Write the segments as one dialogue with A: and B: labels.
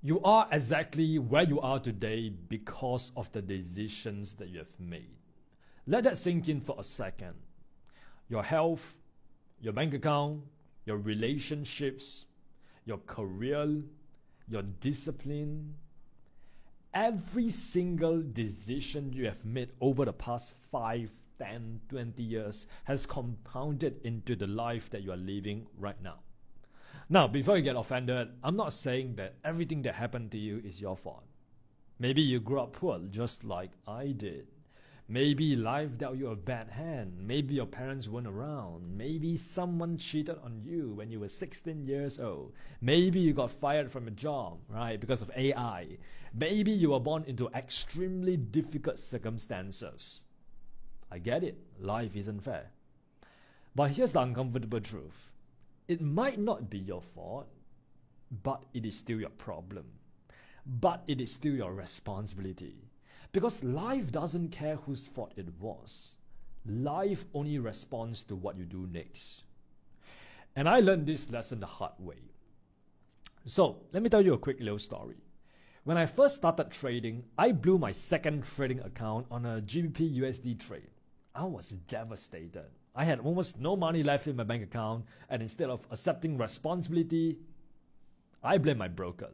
A: You are exactly where you are today because of the decisions that you have made. Let that sink in for a second. Your health, your bank account, your relationships, your career, your discipline, every single decision you have made over the past 5, 10, 20 years has compounded into the life that you are living right now. Now, before you get offended, I'm not saying that everything that happened to you is your fault. Maybe you grew up poor, just like I did. Maybe life dealt you a bad hand. Maybe your parents weren't around. Maybe someone cheated on you when you were 16 years old. Maybe you got fired from a job, right, because of AI. Maybe you were born into extremely difficult circumstances. I get it. Life isn't fair. But here's the uncomfortable truth. It might not be your fault, but it is still your problem. But it is still your responsibility. Because life doesn't care whose fault it was. Life only responds to what you do next. And I learned this lesson the hard way. So, let me tell you a quick little story. When I first started trading, I blew my second trading account on a GBP USD trade. I was devastated. I had almost no money left in my bank account, and instead of accepting responsibility, I blamed my broker.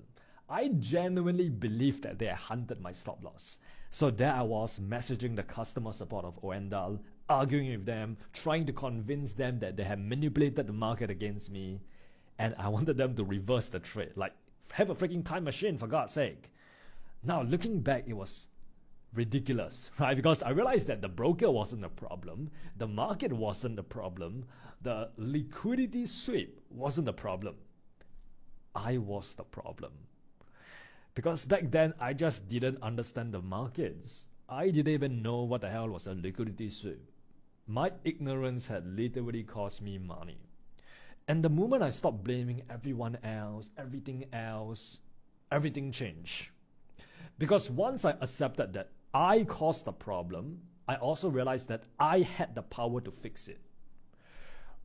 A: I genuinely believed that they had hunted my stop loss. So there I was messaging the customer support of Oendal, arguing with them, trying to convince them that they had manipulated the market against me, and I wanted them to reverse the trade. Like, have a freaking time machine, for God's sake. Now, looking back, it was ridiculous, right? Because I realized that the broker wasn't the problem, the market wasn't the problem, the liquidity sweep wasn't the problem. I was the problem. Because back then, I just didn't understand the markets. I didn't even know what the hell was a liquidity sweep. My ignorance had literally cost me money. And the moment I stopped blaming everyone else, everything changed. Because once I accepted that I caused the problem, I also realized that I had the power to fix it.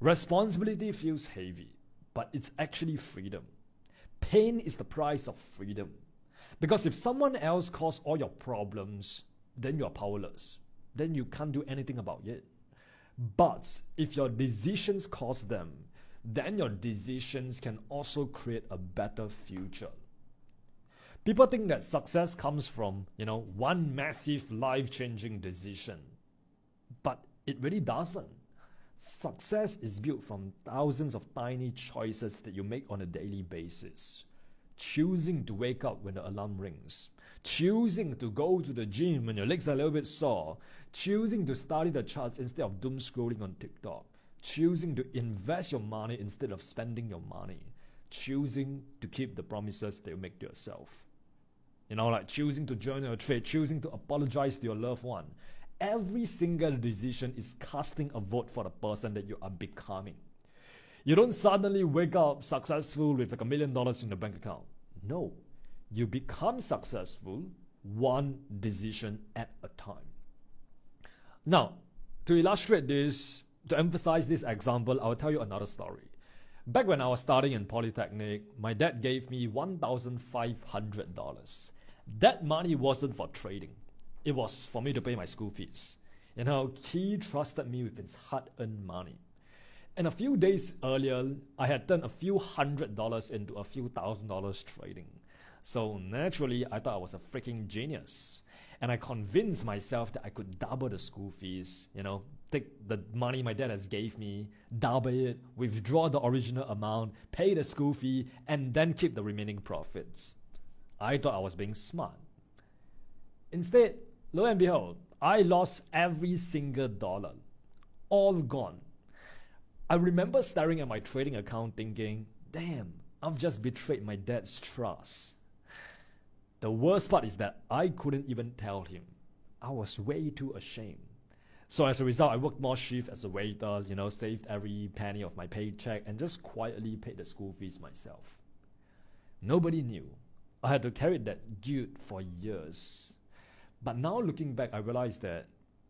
A: Responsibility feels heavy, but it's actually freedom. Pain is the price of freedom. Because if someone else caused all your problems, then you're powerless. Then you can't do anything about it. But if your decisions cause them, then your decisions can also create a better future. People think that success comes from, one massive life-changing decision. But it really doesn't. Success is built from thousands of tiny choices that you make on a daily basis. Choosing to wake up when the alarm rings. Choosing to go to the gym when your legs are a little bit sore. Choosing to study the charts instead of doom scrolling on TikTok. Choosing to invest your money instead of spending your money. Choosing to keep the promises that you make to yourself. Like choosing to join your trade, choosing to apologize to your loved one. Every single decision is casting a vote for the person that you are becoming. You don't suddenly wake up successful with like $1 million in the bank account. No, you become successful one decision at a time. Now, to illustrate this, to emphasize this example, I'll tell you another story. Back when I was studying in Polytechnic, my dad gave me $1,500. That money wasn't for trading. It was for me to pay my school fees. He trusted me with his hard-earned money. And a few days earlier, I had turned a few $100s into a few $1,000s trading. So naturally, I thought I was a freaking genius. And I convinced myself that I could double the school fees, take the money my dad has gave me, double it, withdraw the original amount, pay the school fee, and then keep the remaining profits. I thought I was being smart. Instead, lo and behold, I lost every single dollar. All gone. I remember staring at my trading account thinking, damn, I've just betrayed my dad's trust. The worst part is that I couldn't even tell him. I was way too ashamed. So as a result, I worked more shifts as a waiter, saved every penny of my paycheck and just quietly paid the school fees myself. Nobody knew. I had to carry that guilt for years. But now looking back, I realized that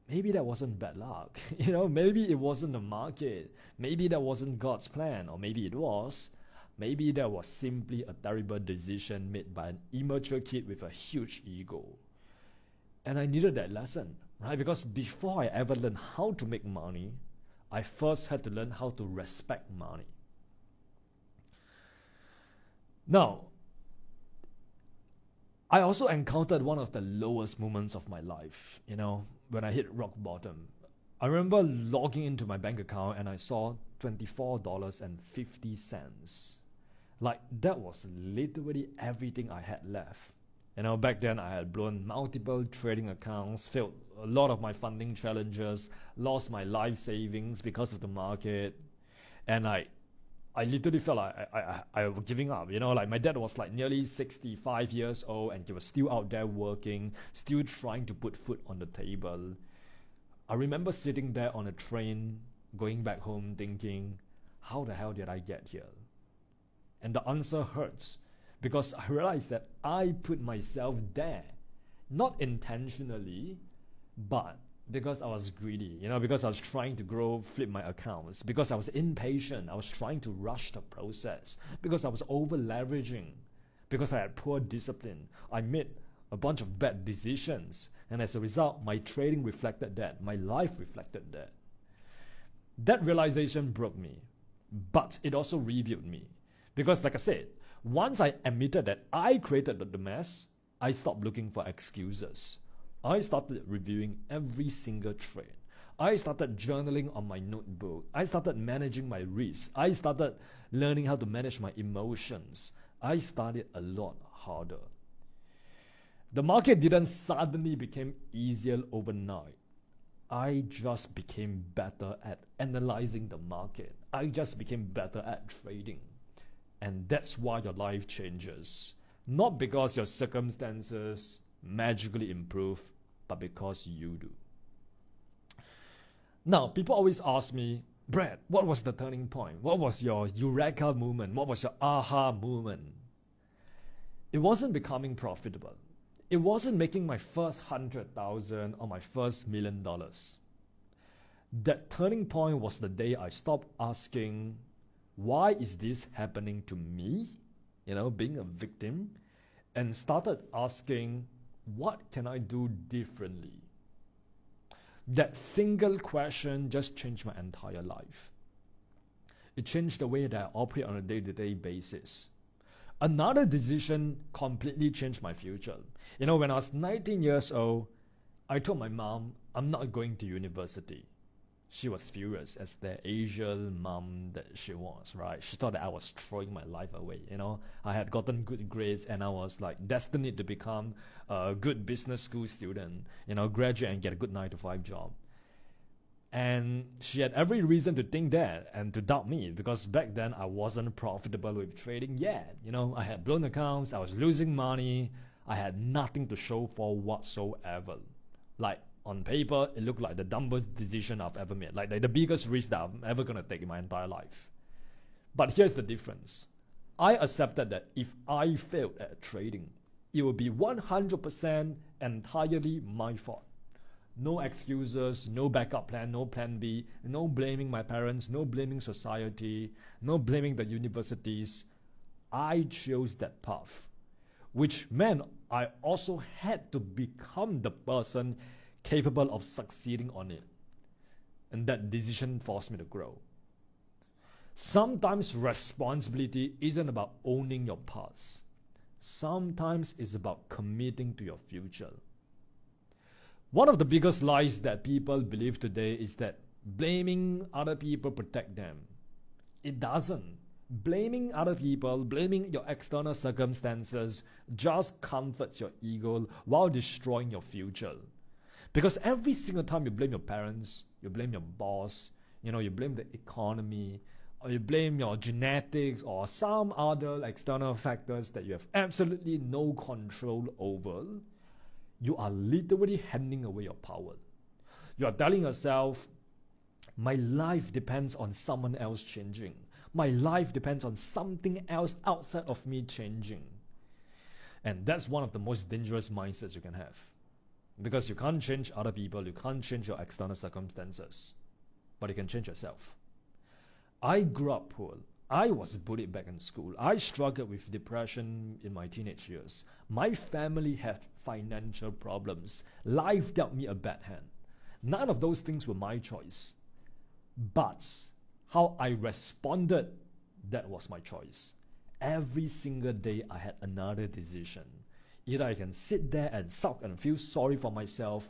A: maybe that wasn't bad luck. Maybe it wasn't the market. Maybe that wasn't God's plan. Or maybe it was. Maybe that was simply a terrible decision made by an immature kid with a huge ego. And I needed that lesson, right? Because before I ever learned how to make money, I first had to learn how to respect money. Now, I also encountered one of the lowest moments of my life, when I hit rock bottom. I remember logging into my bank account and I saw $24.50. Like, that was literally everything I had left. Back then I had blown multiple trading accounts, failed a lot of my funding challenges, lost my life savings because of the market, and I literally felt like I was giving up. Like, my dad was like nearly 65 years old and he was still out there working, still trying to put food on the table. I remember sitting there on a train, going back home thinking, how the hell did I get here? And the answer hurts, because I realized that I put myself there, not intentionally, but because I was greedy, because I was trying to flip my accounts, because I was impatient, I was trying to rush the process, because I was over leveraging, because I had poor discipline. I made a bunch of bad decisions, and as a result, my trading reflected that, my life reflected that. That realization broke me, but it also rebuilt me. Because like I said, once I admitted that I created the mess, I stopped looking for excuses. I started reviewing every single trade. I started journaling on my notebook. I started managing my risks. I started learning how to manage my emotions. I studied a lot harder. The market didn't suddenly become easier overnight. I just became better at analyzing the market. I just became better at trading. And that's why your life changes. Not because your circumstances magically improve, but because you do. Now, people always ask me, Brad, what was the turning point? What was your eureka moment? What was your aha moment? It wasn't becoming profitable. It wasn't making my first 100,000 or my first $1 million. That turning point was the day I stopped asking, why is this happening to me? Being a victim, and started asking, what can I do differently? That single question just changed my entire life. It changed the way that I operate on a day-to-day basis. Another decision completely changed my future. When I was 19 years old, I told my mom, I'm not going to university. She was furious as the Asian mom that she was, right? She thought that I was throwing my life away, I had gotten good grades and I was like destined to become a good business school student, graduate and get a good 9-to-5 job. And she had every reason to think that and to doubt me, because back then I wasn't profitable with trading yet. I had blown accounts, I was losing money, I had nothing to show for whatsoever. Like, on paper, it looked like the dumbest decision I've ever made, like the biggest risk that I'm ever going to take in my entire life. But here's the difference. I accepted that if I failed at trading, it would be 100% entirely my fault. No excuses, no backup plan, no plan B, no blaming my parents, no blaming society, no blaming the universities. I chose that path, which meant I also had to become the person capable of succeeding on it. And that decision forced me to grow. Sometimes responsibility isn't about owning your past. Sometimes it's about committing to your future. One of the biggest lies that people believe today is that blaming other people protect them. It doesn't. Blaming other people, blaming your external circumstances just comforts your ego while destroying your future. Because every single time you blame your parents, you blame your boss, you blame the economy, or you blame your genetics or some other external factors that you have absolutely no control over, you are literally handing away your power. You are telling yourself, my life depends on someone else changing. My life depends on something else outside of me changing. And that's one of the most dangerous mindsets you can have. Because you can't change other people, you can't change your external circumstances, but you can change yourself. I grew up poor. I was bullied back in school. I struggled with depression in my teenage years. My family had financial problems. Life dealt me a bad hand. None of those things were my choice. But how I responded, that was my choice. Every single day I had another decision. Either I can sit there and sulk and feel sorry for myself,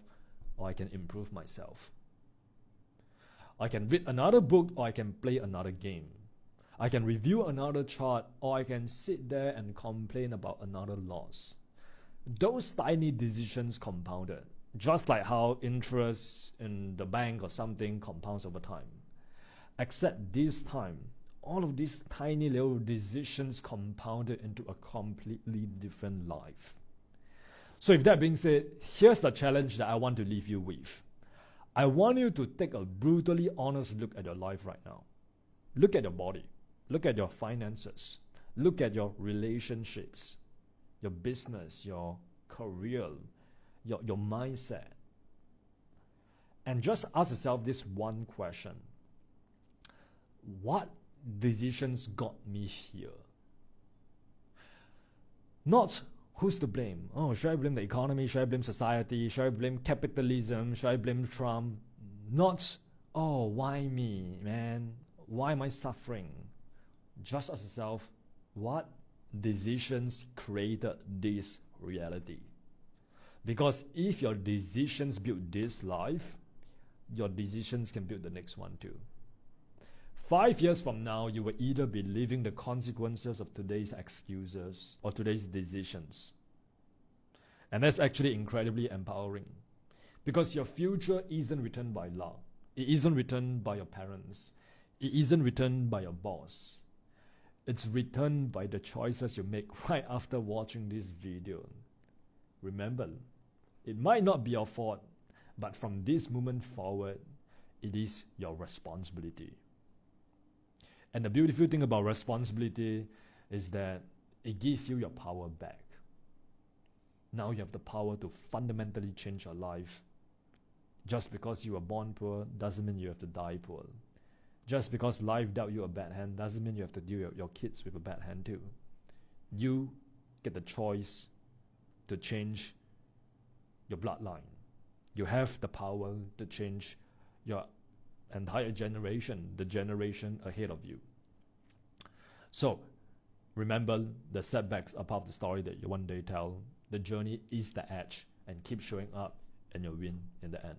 A: or I can improve myself. I can read another book, or I can play another game. I can review another chart, or I can sit there and complain about another loss. Those tiny decisions compounded, just like how interest in the bank or something compounds over time. Except this time, all of these tiny little decisions compounded into a completely different life. So with that being said, here's the challenge that I want to leave you with. I want you to take a brutally honest look at your life right now. Look at your body. Look at your finances. Look at your relationships, your business, your career, your mindset. And just ask yourself this one question. What decisions got me here? Not who's to blame. Oh, should I blame the economy? Should I blame society? Should I blame capitalism? Should I blame Trump? Not, oh, why me, man? Why am I suffering? Just ask yourself, what decisions created this reality? Because if your decisions build this life, your decisions can build the next one too. 5 years from now, you will either be living the consequences of today's excuses or today's decisions. And that's actually incredibly empowering. Because your future isn't written by law. It isn't written by your parents. It isn't written by your boss. It's written by the choices you make right after watching this video. Remember, it might not be your fault, but from this moment forward, it is your responsibility. And the beautiful thing about responsibility is that it gives you your power back. Now you have the power to fundamentally change your life. Just because you were born poor doesn't mean you have to die poor. Just because life dealt you a bad hand doesn't mean you have to deal your kids with a bad hand too. You get the choice to change your bloodline. You have the power to change your entire generation, the generation ahead of you. So, remember, the setbacks are part of the story that you one day tell. The journey is the edge, and keep showing up and you'll win in the end.